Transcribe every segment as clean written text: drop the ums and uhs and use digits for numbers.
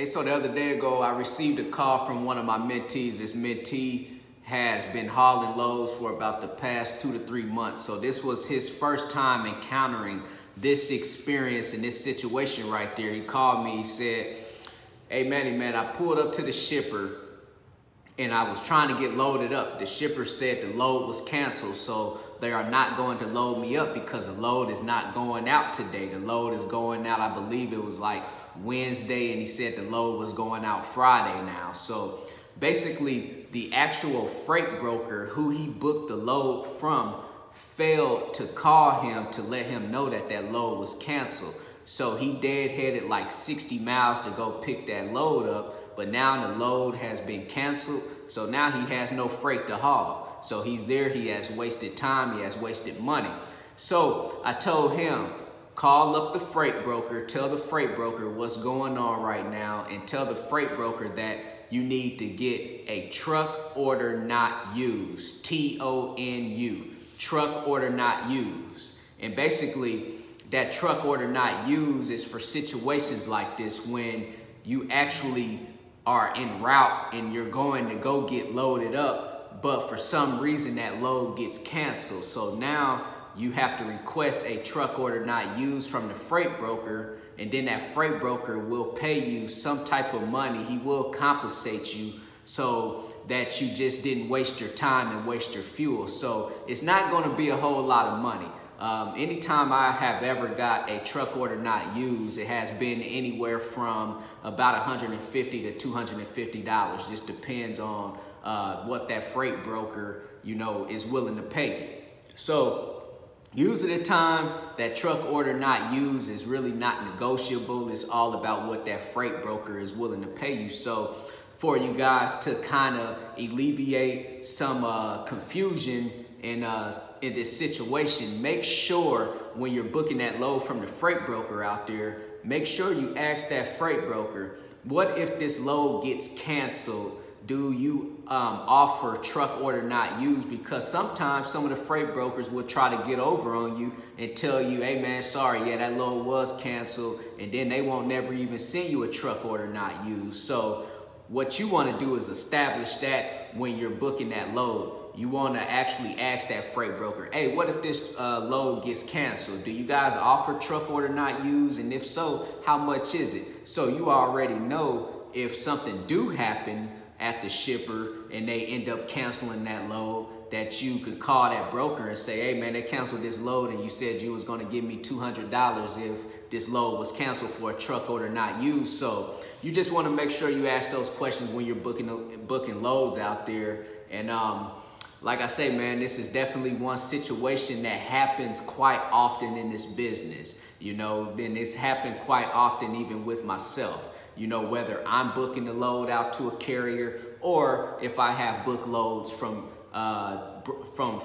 Hey, so the other day ago, I received a call from one of my mentees. This mentee has been hauling loads for about the past 2 to 3 months. So this was his first time encountering this experience and this situation right there. He called me, he said, "Hey Manny, man, I pulled up to the shipper and I was trying to get loaded up. The shipper said the load was canceled, so they are not going to load me up because the load is not going out today. The load is going out, I believe it was like Wednesday, and he said the load was going out Friday now." So basically, the actual freight broker who he booked the load from failed to call him to let him know that that load was canceled. So he deadheaded like 60 miles to go pick that load up, but now the load has been canceled. So now he has no freight to haul. So he's there, he has wasted time, he has wasted money. So I told him, call up the freight broker, tell the freight broker what's going on right now, and tell the freight broker that you need to get a truck order not used, TONU, truck order not used. And basically, that truck order not used is for situations like this when you actually are en route and you're going to go get loaded up, but for some reason that load gets canceled. So now you have to request a truck order not used from the freight broker, and then that freight broker will pay you some type of money. He will compensate you so that you just didn't waste your time and waste your fuel. So it's not going to be a whole lot of money. Anytime I have ever got a truck order not used, it has been anywhere from about $150 to $250. Just depends on what that freight broker, is willing to pay you. So usually the time that truck order not used is really not negotiable. It's all about what that freight broker is willing to pay you. So for you guys to kind of alleviate some confusion in this situation, make sure when you're booking that load from the freight broker out there, make sure you ask that freight broker, what if this load gets canceled? Do you offer truck order not used? Because sometimes some of the freight brokers will try to get over on you and tell you, hey man, sorry, yeah, that load was canceled, and then they won't never even send you a truck order not used. So what you want to do is establish that when you're booking that load. You want to actually ask that freight broker, hey, what if this load gets canceled? Do you guys offer truck order not used? And if so, how much is it? So you already know if something do happen at the shipper and they end up canceling that load, that you could call that broker and say, hey man, they canceled this load and you said you was going to give me $200 if this load was canceled for a truck order not used. So you just want to make sure you ask those questions when you're booking loads out there. And like I say, man, this is definitely one situation that happens quite often in this business. Then it's happened quite often even with myself. Whether I'm booking the load out to a carrier or if I have booked loads from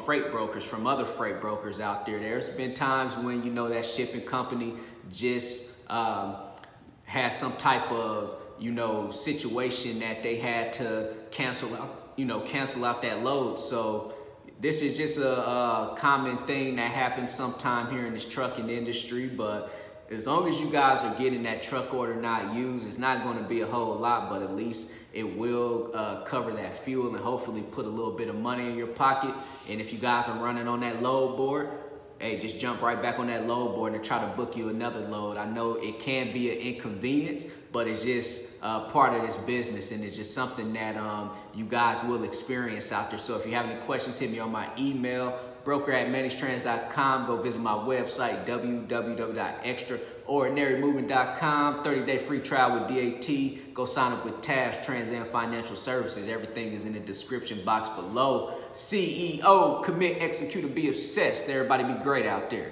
freight brokers, from other freight brokers out there. There's been times when, that shipping company just has some type of, situation that they had to cancel out that load. So this is just a common thing that happens sometime here in this trucking industry. But as long as you guys are getting that truck order not used, it's not going to be a whole lot, but at least it will cover that fuel and hopefully put a little bit of money in your pocket. And if you guys are running on that load board, hey, just jump right back on that load board and try to book you another load. I know it can be an inconvenience, but it's just part of this business, and it's just something that you guys will experience out there. So if you have any questions, hit me on my email, broker@mannystrans.com. Go visit my website, www.extraordinarymovement.com. 30-day free trial with DAT. Go sign up with TAS, Trans Am Financial Services. Everything is in the description box below. CEO, commit, execute, and be obsessed. Everybody be great out there.